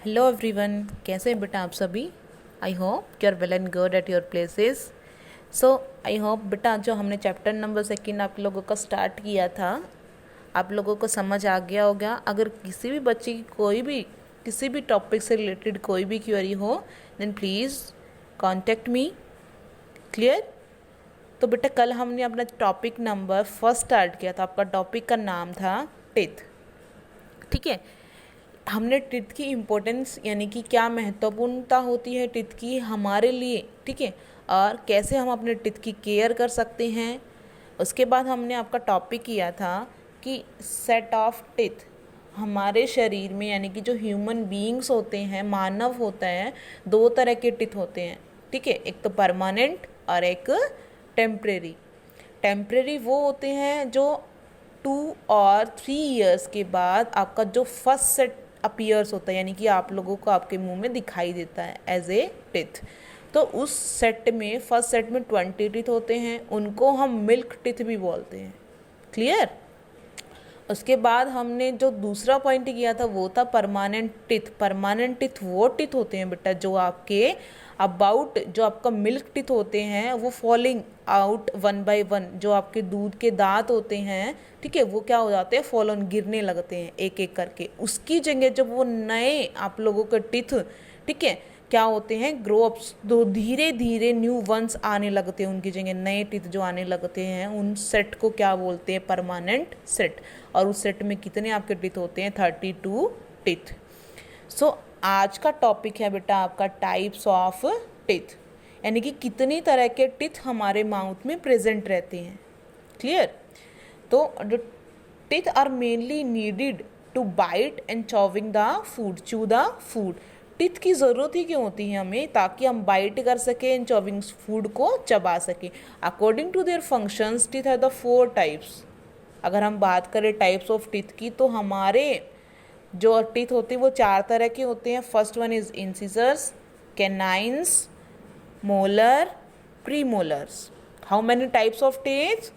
Hello everyone, कैसे हैं बेटा आप सभी। I hope you are well and good at your places. So I hope बेटा जो हमने चैप्टर नंबर 2 आप लोगों का स्टार्ट किया था आप लोगों को समझ आ गया होगा। अगर किसी भी बच्चे की कोई भी किसी भी टॉपिक से रिलेटेड कोई भी क्वेरी हो then please contact me. Clear. तो बेटा कल हमने अपना टॉपिक नंबर 1 स्टार्ट किया था। आपका टॉपिक का नाम था टिथ। ठीक है। हमने टिथ की इम्पोर्टेंस यानी कि क्या महत्वपूर्णता होती है टिथ की हमारे लिए, ठीक है, और कैसे हम अपने टिथ की केयर कर सकते हैं। उसके बाद हमने आपका टॉपिक किया था कि सेट ऑफ टिथ हमारे शरीर में यानी कि जो ह्यूमन बीइंग्स होते हैं, मानव होता है, 2 तरह के टिथ होते हैं। ठीक है, एक तो परमानेंट और एक टेम्परेरी। टेम्परेरी वो होते हैं जो 2 और 3 ईयर्स के बाद आपका जो फर्स्ट सेट अपीयर्स होता है यानी कि आप लोगों को आपके मुंह में दिखाई देता है एज ए टिथ। तो उस सेट में फर्स्ट सेट में 20 टिथ होते हैं, उनको हम मिल्क टिथ भी बोलते हैं। क्लियर। उसके बाद हमने जो दूसरा पॉइंट किया था वो था परमानेंट टिथ। परमानेंट टिथ वो टिथ होते हैं बेटा जो आपके अबाउट जो आपका मिल्क टिथ होते हैं वो फॉलिंग आउट 1 बाय 1। जो आपके दूध के दांत होते हैं, ठीक है, वो क्या हो जाते हैं, फॉल ऑन, गिरने लगते हैं एक एक करके। उसकी जगह जब वो नए आप लोगों के टिथ, ठीक है, क्या होते हैं, ग्रो अप्स, दो धीरे धीरे न्यू वंस आने लगते हैं, उनकी जगह नए टिथ जो आने लगते हैं, उन सेट को क्या बोलते हैं, परमानेंट सेट। और उस सेट में कितने आपके टिथ होते हैं, 32 टिथ। सो आज का टॉपिक है बेटा आपका टाइप्स ऑफ टिथ, यानी कि कितनी तरह के टिथ हमारे माउथ में प्रेजेंट रहते हैं। क्लियर। तो जो teeth are mainly needed to bite and chewing the food, chew the food. Teeth की ज़रूरत ही क्यों होती है हमें, ताकि हम बाइट कर सकें एंड चॉविंग फूड को चबा सकें। According to their functions teeth है द 4 टाइप्स। अगर हम बात करें टाइप्स ऑफ टिथ की तो हमारे जो टिथ होते हैं वो 4 तरह के होते हैं। First one is incisors, canines, molar, premolars. How many types of teeth?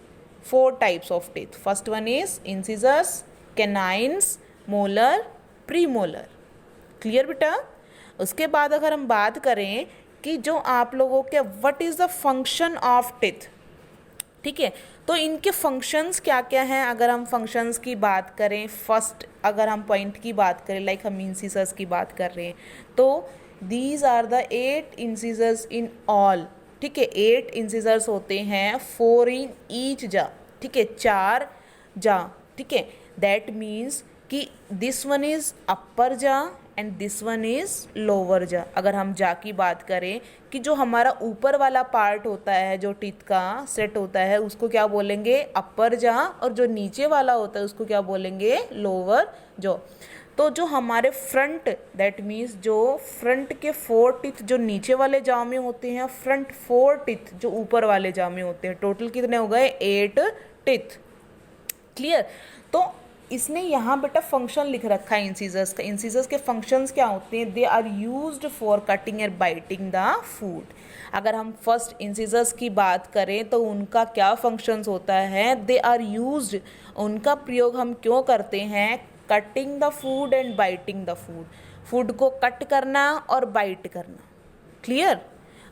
4 types of teeth. First one is incisors, canines, molar, premolar. Clear बेटा। उसके बाद अगर हम बात करें कि जो आप लोगों के what is the function of teeth, ठीक है, तो इनके फंक्शंस क्या क्या हैं। अगर हम फंक्शंस की बात करें, फर्स्ट अगर हम पॉइंट की बात करें, लाइक हम इंसिसर्स की बात कर रहे हैं, तो these are the 8 incisors in all. ठीक है, 8 इंसिसर्स होते हैं, 4 इन ईच जा, ठीक है, 4 जा। ठीक है, दैट मीन्स कि दिस वन इज अपर जा and this one is lower जा। अगर हम जा की बात करें कि जो हमारा ऊपर वाला पार्ट होता है जो टीथ का सेट होता है उसको क्या बोलेंगे, अपर जा, और जो नीचे वाला होता है उसको क्या बोलेंगे, लोअर जॉ। तो जो हमारे फ्रंट, दैट मीन्स जो फ्रंट के 4 टीथ जो नीचे वाले जाव में होते हैं, फ्रंट 4 टीथ जो ऊपर वाले जाव में होते हैं, टोटल कितने हो गए, 8 टीथ। क्लियर। तो इसने यहाँ बेटा फंक्शन लिख रखा है इंसिजर्स का। इंसिजर्स के फंक्शंस क्या होते हैं, they are used for cutting and biting the food. अगर हम फर्स्ट इंसिजर्स की बात करें तो उनका क्या फंक्शंस होता है, दे आर यूज्ड, उनका प्रयोग हम क्यों करते हैं, cutting the food and biting the food, food को कट करना और बाइट करना। क्लियर।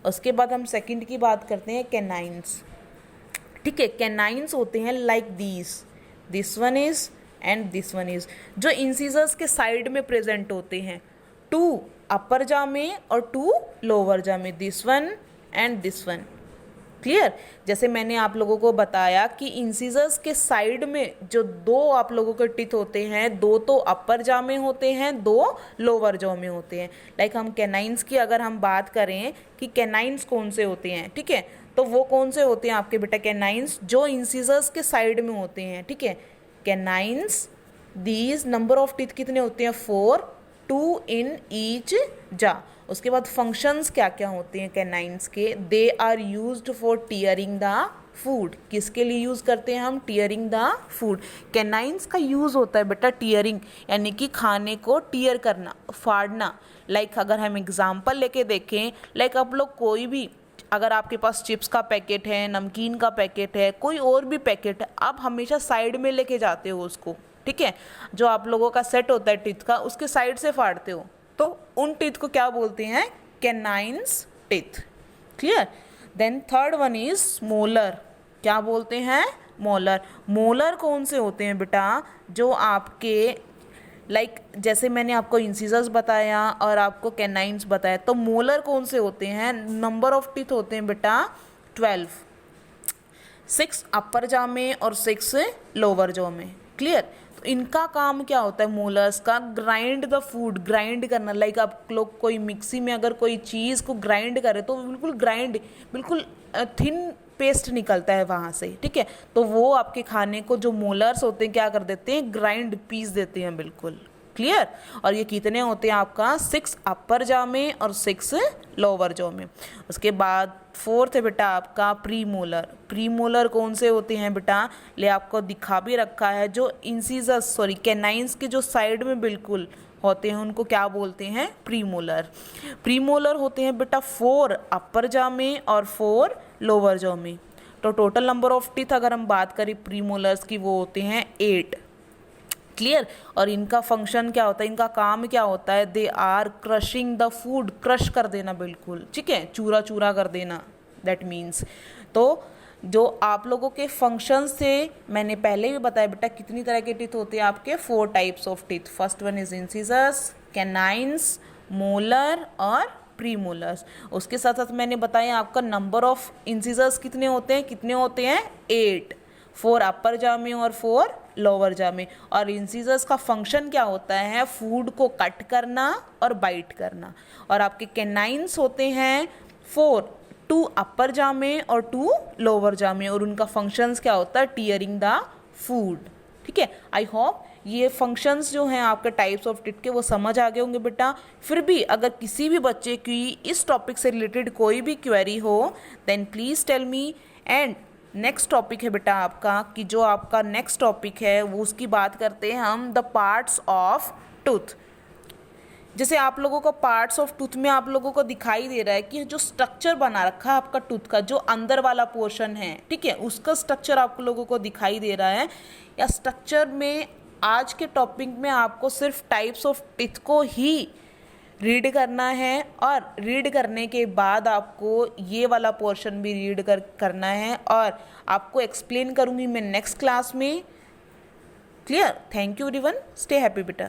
उसके बाद हम सेकंड की बात करते हैं, कैनाइन्स। ठीक है, कैनाइन्स होते हैं like this one is and this one is, जो इंसिजर्स के साइड में प्रेजेंट होते हैं, 2 अपर जा में और 2 लोअर जा में, this one and this one. Clear. जैसे मैंने आप लोगों को बताया कि इंसिजर्स के साइड में जो 2 आप लोगों के टिथ होते हैं, 2 तो अपर जा में होते हैं, 2 लोअर जॉ में होते हैं। लाइक हम कैनाइन्स की अगर हम बात करें कि कैनाइन्स कौन से होते हैं, ठीक है, तो वो कौन से होते हैं आपके बेटा कैनाइन्स, जो इंसिजर्स के साइड में होते हैं। ठीक है, canines, these number of teeth कितने होते हैं, 4, 2 इन ईच जा। उसके बाद फंक्शंस क्या क्या होते हैं कैनाइन्स के, they are used for tearing the food. किसके लिए यूज़ करते हैं हम, टीयरिंग द फूड। कैनाइन्स का यूज़ होता है बेटा टीयरिंग, यानी कि खाने को टीयर करना, फाड़ना। लाइक अगर हम एग्जाम्पल लेके देखें, लाइक आप लोग कोई भी, अगर आपके पास चिप्स का पैकेट है, नमकीन का पैकेट है, कोई और भी पैकेट है, आप हमेशा साइड में लेके जाते हो उसको। ठीक है, जो आप लोगों का सेट होता है टीथ का, उसके साइड से फाड़ते हो। तो उन टीथ को क्या बोलते हैं? Canines teeth. Clear? Then third one is molar. क्या बोलते हैं? मोलर। मोलर कौन से होते हैं बेटा? जो आपके जैसे मैंने आपको इंसिजर्स बताया और आपको कैनाइन्स बताया, तो मोलर कौन से होते हैं? नंबर ऑफ टीथ होते हैं बेटा 12, 6 अपर जॉ में और 6 लोअर जॉ में। क्लियर? तो इनका काम क्या होता है मोलर्स का? ग्राइंड द फूड, ग्राइंड करना। आप लोग कोई मिक्सी में अगर कोई चीज़ को ग्राइंड करे तो बिल्कुल ग्राइंड, बिल्कुल थिन पेस्ट निकलता है वहाँ से। ठीक है? तो वो आपके खाने को जो मोलर्स होते हैं क्या कर देते हैं? ग्राइंड, पीस देते हैं बिल्कुल। क्लियर? और ये कितने होते हैं आपका? 6 अपर जॉ में और 6 लोअर जॉ में। उसके बाद फोर्थ है बेटा आपका प्री मोलर। प्री मोलर कौन से होते हैं बेटा? आपको दिखा भी रखा है, जो इंसिजर्स कैनाइन्स के जो साइड में बिल्कुल होते हैं उनको क्या बोलते हैं? Pre molar. प्री मोलर होते हैं बेटा 4 अपर जॉ में और 4 लोअर जॉ में। तो टोटल नंबर ऑफ टीथ अगर हम बात करें प्री मोलर्स की, वो होते हैं 8। क्लियर? और इनका फंक्शन क्या होता है? इनका काम क्या होता है? They are crushing the food, crush कर देना बिल्कुल। ठीक है? चूरा चूरा कर देना, दैट मीन्स। तो जो आप लोगों के फंक्शंस थे मैंने पहले भी बताया बेटा, कितनी तरह के टीथ होते हैं आपके? 4 types of teeth. First one is incisors, canines, molar और प्रीमोलर्स। उसके साथ साथ मैंने बताया आपका नंबर ऑफ इंसिजर्स कितने होते हैं? कितने होते हैं? 8, 4 अपर जॉ में और 4 लोअर जॉ में। और इंसिजर्स का फंक्शन क्या होता है? फूड को कट करना और बाइट करना। और आपके कैनाइन्स होते हैं 4, 2 अपर जॉ में और 2 लोअर जॉ में, और उनका फंक्शंस क्या होता है? Tearing the food. ठीक है? आई होप ये फंक्शंस जो हैं आपके टाइप्स ऑफ टीथ के वो समझ आ गए होंगे बेटा। फिर भी अगर किसी भी बच्चे की इस टॉपिक से रिलेटेड कोई भी क्वेरी हो then please tell me. And next topic है बेटा आपका, कि जो आपका नेक्स्ट टॉपिक है वो उसकी बात करते हैं हम, द पार्ट्स ऑफ टूथ। जैसे आप लोगों को पार्ट्स ऑफ टूथ में आप लोगों को दिखाई दे रहा है कि जो स्ट्रक्चर बना रखा है आपका टूथ का, जो अंदर वाला पोर्शन है, ठीक है, उसका स्ट्रक्चर आप लोगों को दिखाई दे रहा है। या स्ट्रक्चर में आज के टॉपिक में आपको सिर्फ टाइप्स ऑफ टीथ को ही रीड करना है, और रीड करने के बाद आपको ये वाला पोर्शन भी रीड करना है, और आपको एक्सप्लेन करूँगी मैं नेक्स्ट क्लास में। Clear? Thank you everyone, stay happy बेटा।